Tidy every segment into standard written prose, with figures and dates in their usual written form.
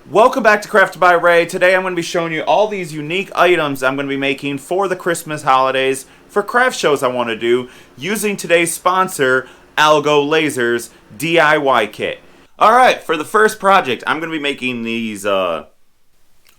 Welcome back to Crafted by Ray. Today I'm going to be showing you all these unique items I'm going to be making for the Christmas holidays for craft shows I want to do using today's sponsor, Algolaser DIY Kit. Alright, for the first project I'm going to be making these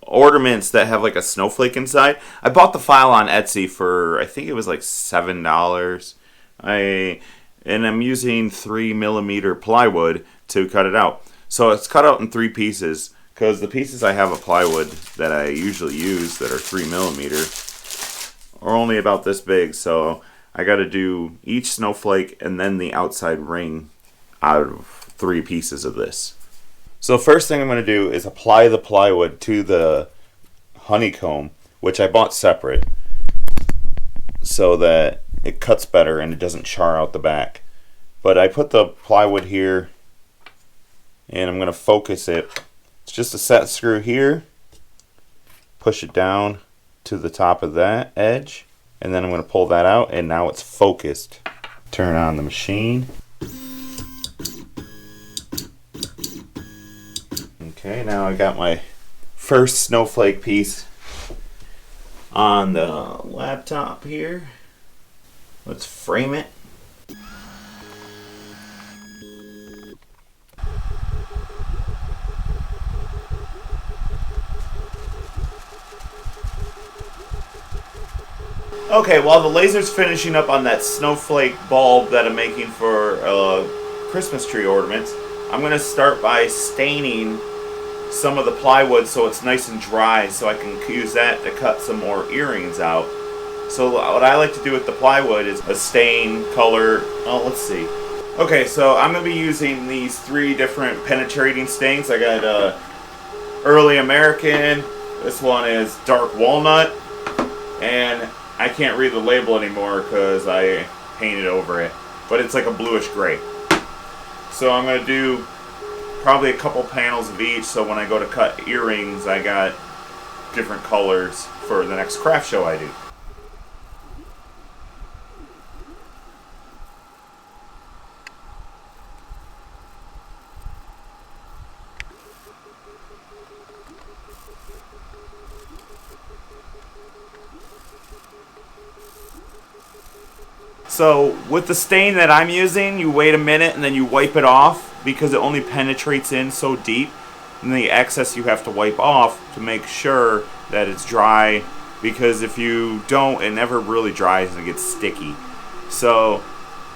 ornaments that have like a snowflake inside. I bought the file on Etsy for, I think it was like $7. And I'm using 3mm plywood to cut it out. So it's cut out in 3 pieces. Because the pieces I have of plywood that I usually use that are 3mm are only about this big, so I got to do each snowflake and then the outside ring out of 3 pieces of this. So first thing I'm going to do is apply the plywood to the honeycomb, which I bought separate, so that it cuts better and it doesn't char out the back. But I put the plywood here and I'm going to focus it. It's just a set screw here, push it down to the top of that edge, and then I'm going to pull that out, and now it's focused. Turn on the machine. Okay, now I got my first snowflake piece on the laptop here. Let's frame it. Okay, while the laser's finishing up on that snowflake bulb that I'm making for Christmas tree ornaments, I'm going to start by staining some of the plywood so it's nice and dry, so I can use that to cut some more earrings out. So what I like to do with the plywood is a stain color. Oh, let's see. Okay, so I'm going to be using these 3 different penetrating stains. I got Early American, this one is Dark Walnut, and I can't read the label anymore because I painted over it, but it's like a bluish gray. So I'm going to do probably a couple panels of each, so when I go to cut earrings I got different colors for the next craft show I do. So with the stain that I'm using, you wait a minute and then you wipe it off because it only penetrates in so deep. And the excess you have to wipe off to make sure that it's dry, because if you don't, it never really dries and it gets sticky. So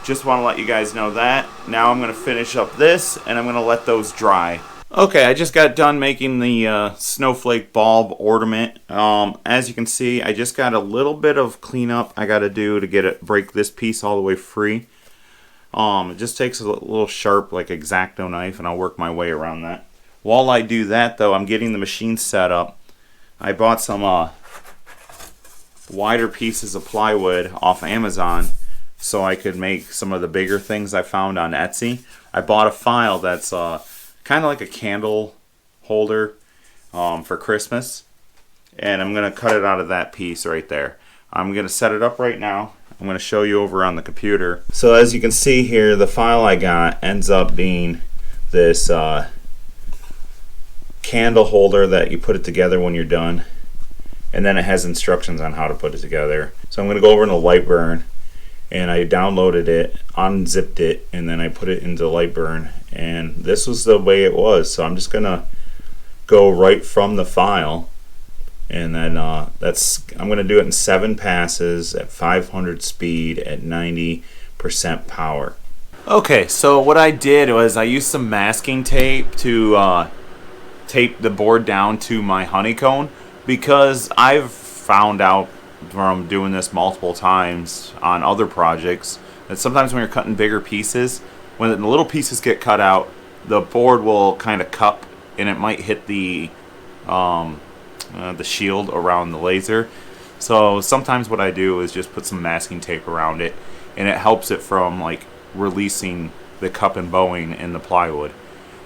just want to let you guys know that. Now I'm going to finish up this and I'm going to let those dry. Okay, I just got done making the snowflake bulb ornament. As you can see, I just got a little bit of cleanup I got to do to get it, break this piece all the way free. It just takes a little sharp, like X-Acto knife, and I'll work my way around that. While I do that, though, I'm getting the machine set up. I bought some wider pieces of plywood off Amazon so I could make some of the bigger things I found on Etsy. I bought a file that's kind of like a candle holder for Christmas, and I'm going to cut it out of that piece right there. I'm going to set it up right now. I'm going to show you over on the computer. So as you can see here, the file I got ends up being this candle holder that you put it together when you're done, and then it has instructions on how to put it together. So I'm going to go over into Lightburn, and I downloaded it, unzipped it, and then I put it into Lightburn, and this was the way it was. So I'm just gonna go right from the file, and then I'm gonna do it in 7 passes at 500 speed at 90% power. Okay, so what I did was I used some masking tape to tape the board down to my honeycomb, because I've found out from doing this multiple times on other projects that sometimes when you're cutting bigger pieces, when the little pieces get cut out, the board will kind of cup and it might hit the shield around the laser. So sometimes what I do is just put some masking tape around it, and it helps it from like releasing the cup and bowing in the plywood.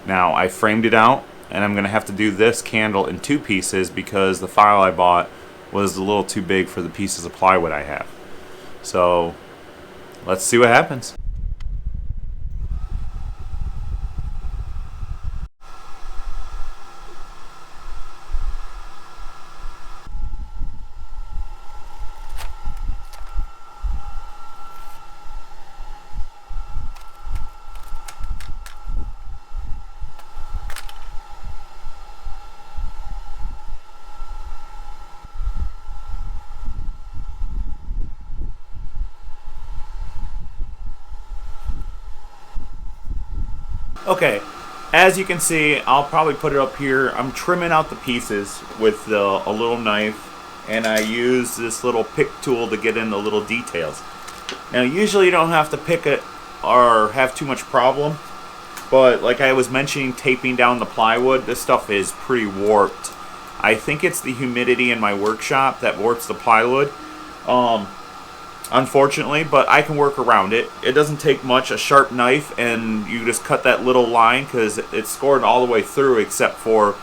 Now I framed it out, and I'm gonna have to do this candle in 2 pieces because the file I bought was a little too big for the pieces of plywood I have. So let's see what happens. Okay, as you can see, I'll probably put it up here. I'm trimming out the pieces with a little knife, and I use this little pick tool to get in the little details. Now, usually you don't have to pick it or have too much problem, but like I was mentioning, taping down the plywood, this stuff is pretty warped. I think it's the humidity in my workshop that warps the plywood, unfortunately, but I can work around it. It doesn't take much, a sharp knife, and you just cut that little line because it's scored all the way through except for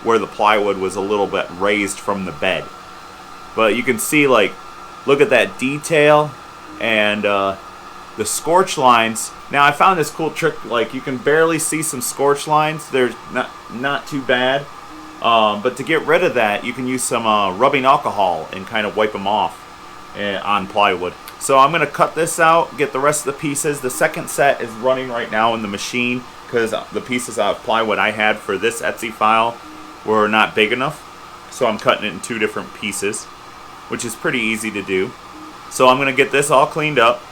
where the plywood was a little bit raised from the bed. But you can see, like, look at that detail and the scorch lines. Now, I found this cool trick, like you can barely see some scorch lines. They're not too bad. But to get rid of that, you can use some rubbing alcohol and kind of wipe them off on plywood. So I'm going to cut this out, get the rest of the pieces. The second set is running right now in the machine because the pieces of plywood I had for this Etsy file were not big enough. So I'm cutting it in 2 different pieces, which is pretty easy to do. So I'm going to get this all cleaned up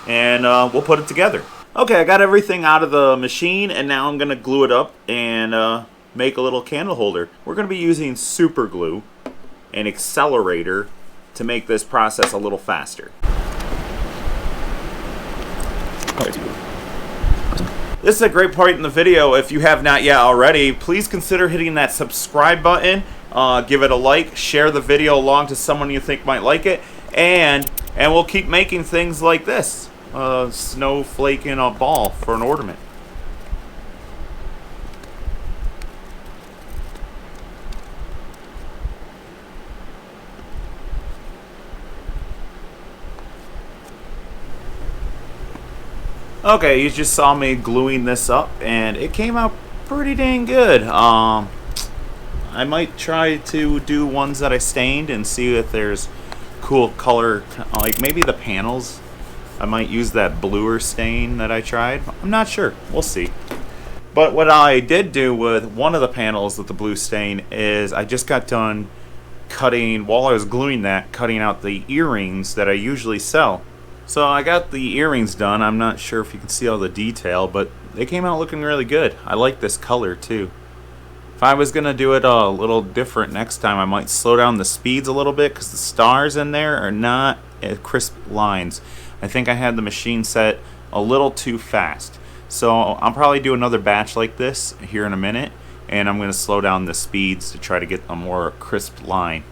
and we'll put it together. Okay, I got everything out of the machine and now I'm going to glue it up and make a little candle holder. We're going to be using super glue and accelerator to make this process a little faster. This is a great point in the video. If you have not yet already, please consider hitting that subscribe button. Give it a like, share the video along to someone you think might like it, and we'll keep making things like this. Snowflake in a ball for an ornament. Okay, you just saw me gluing this up, and it came out pretty dang good. I might try to do ones that I stained and see if there's cool color, like maybe the panels. I might use that bluer stain that I tried. I'm not sure. We'll see. But what I did do with one of the panels with the blue stain is I just got done cutting, while I was gluing that, cutting out the earrings that I usually sell. So I got the earrings done. I'm not sure if you can see all the detail, but they came out looking really good. I like this color too. If I was going to do it a little different next time, I might slow down the speeds a little bit because the stars in there are not crisp lines. I think I had the machine set a little too fast. So I'll probably do another batch like this here in a minute, and I'm going to slow down the speeds to try to get a more crisp line.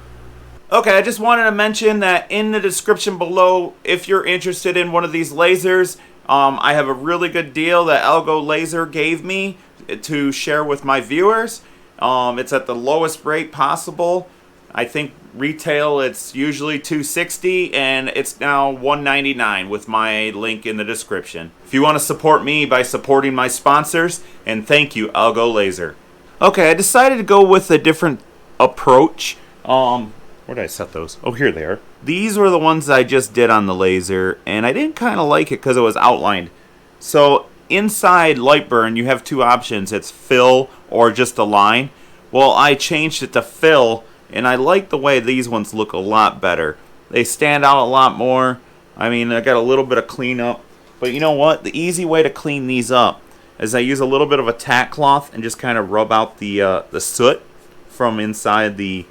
Okay, I just wanted to mention that in the description below, if you're interested in one of these lasers, I have a really good deal that Algolaser gave me to share with my viewers. It's at the lowest rate possible. I think retail it's usually $260 and it's now $199 with my link in the description. If you want to support me by supporting my sponsors, and thank you, Algolaser. Okay, I decided to go with a different approach. Where did I set those? Oh, here they are. These were the ones I just did on the laser, and I didn't kind of like it because it was outlined. So inside Lightburn, you have 2 options. It's fill or just a line. Well, I changed it to fill, and I like the way these ones look a lot better. They stand out a lot more. I mean, I got a little bit of cleanup. But you know what? The easy way to clean these up is I use a little bit of a tack cloth and just kind of rub out the soot from inside the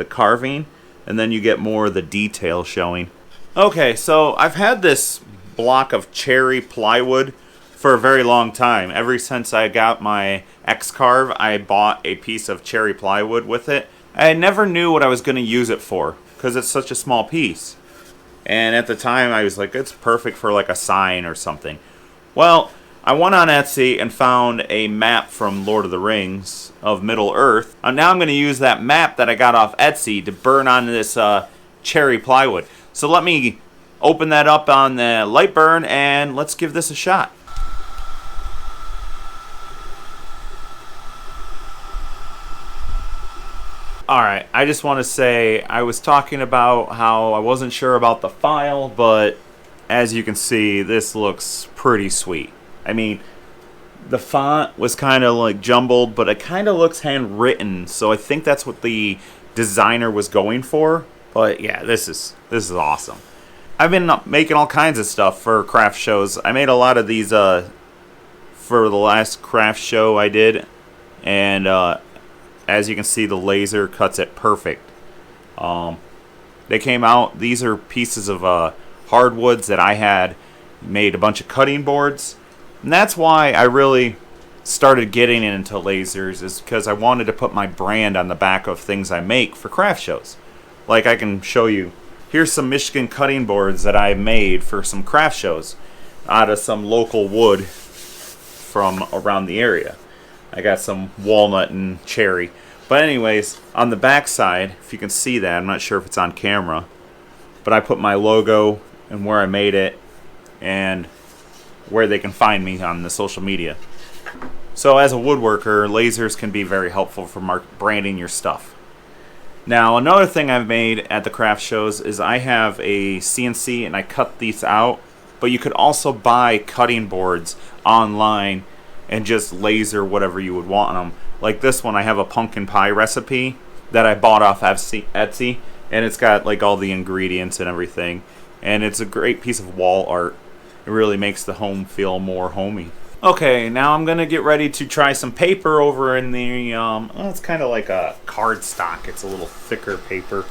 carving. And then you get more of the detail showing. Okay, so I've had this block of cherry plywood for a very long time. Ever since I got my X-Carve, I bought a piece of cherry plywood with it. I never knew what I was going to use it for because it's such a small piece. And at the time, I was like, it's perfect for like a sign or something. Well, I went on Etsy and found a map from Lord of the Rings of Middle-earth. Now I'm going to use that map that I got off Etsy to burn on this cherry plywood. So let me open that up on the Lightburn and let's give this a shot. Alright, I just want to say I was talking about how I wasn't sure about the file, but as you can see, this looks pretty sweet. I mean, the font was kind of like jumbled, but it kind of looks handwritten, so I think that's what the designer was going for. But yeah, this is awesome. I've been making all kinds of stuff for craft shows. I made a lot of these for the last craft show I did, and as you can see, the laser cuts it perfect. They came out, these are pieces of hardwoods that I had made a bunch of cutting boards, and that's why I really started getting into lasers, is because I wanted to put my brand on the back of things I make for craft shows. Like, I can show you, here's some Michigan cutting boards that I made for some craft shows out of some local wood from around the area. I got some walnut and cherry. But anyways, on the back side, if you can see that, I'm not sure if it's on camera, but I put my logo and where I made it and where they can find me on the social media. So as a woodworker, lasers can be very helpful for branding your stuff. Now, another thing I've made at the craft shows is I have a CNC and I cut these out, but you could also buy cutting boards online and just laser whatever you would want on them. Like this one, I have a pumpkin pie recipe that I bought off Etsy, and it's got like all the ingredients and everything, and it's a great piece of wall art. It really makes the home feel more homey. Okay, now I'm gonna get ready to try some paper over in the, it's kind of like a cardstock. It's a little thicker paper,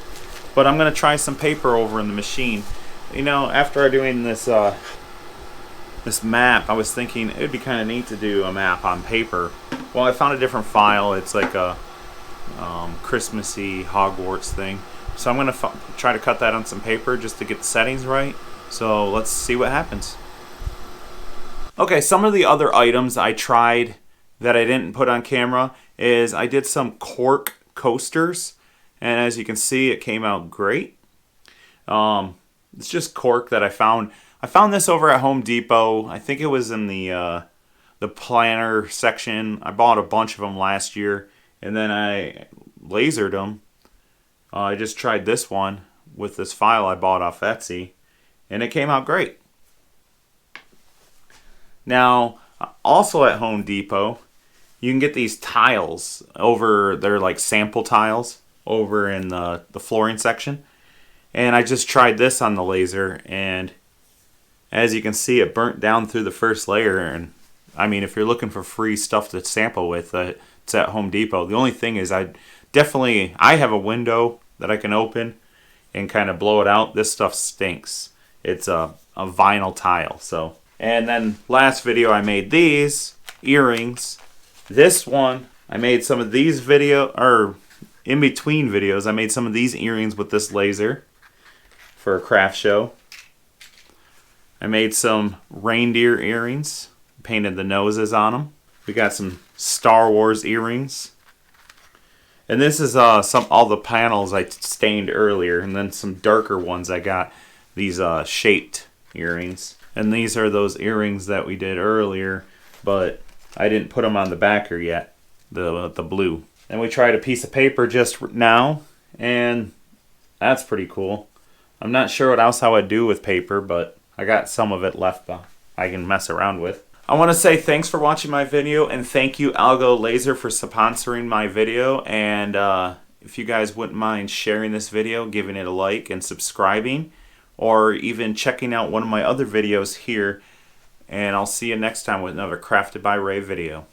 but I'm gonna try some paper over in the machine. You know, after doing this this map, I was thinking it would be kind of neat to do a map on paper. Well, I found a different file. It's like a Christmassy Hogwarts thing. So I'm gonna try to cut that on some paper just to get the settings right. So let's see what happens. Okay, some of the other items I tried that I didn't put on camera is I did some cork coasters, and as you can see, it came out great. It's just cork that I found. I found this over at Home Depot. I think it was in the planner section. I bought a bunch of them last year, and then I lasered them. I just tried this one with this file I bought off Etsy, and it came out great. Now, also at Home Depot, you can get these tiles over, they're like sample tiles over in the flooring section. And I just tried this on the laser, and as you can see, it burnt down through the first layer. And I mean, if you're looking for free stuff to sample with, it's at Home Depot. The only thing is I have a window that I can open and kind of blow it out. This stuff stinks. It's a vinyl tile, so. And then last video I made these earrings. This one, I made some of these in between videos, I made some of these earrings with this laser for a craft show. I made some reindeer earrings, painted the noses on them. We got some Star Wars earrings. And this is all the panels I stained earlier, and then some darker ones I got these shaped earrings. And these are those earrings that we did earlier, but I didn't put them on the backer yet, the blue. And we tried a piece of paper just now, and that's pretty cool. I'm not sure what else I would do with paper, but I got some of it left I can mess around with. I want to say thanks for watching my video, and thank you Algolaser for sponsoring my video. And if you guys wouldn't mind sharing this video, giving it a like, and subscribing, or even checking out one of my other videos here. And I'll see you next time with another Crafted by Ray video.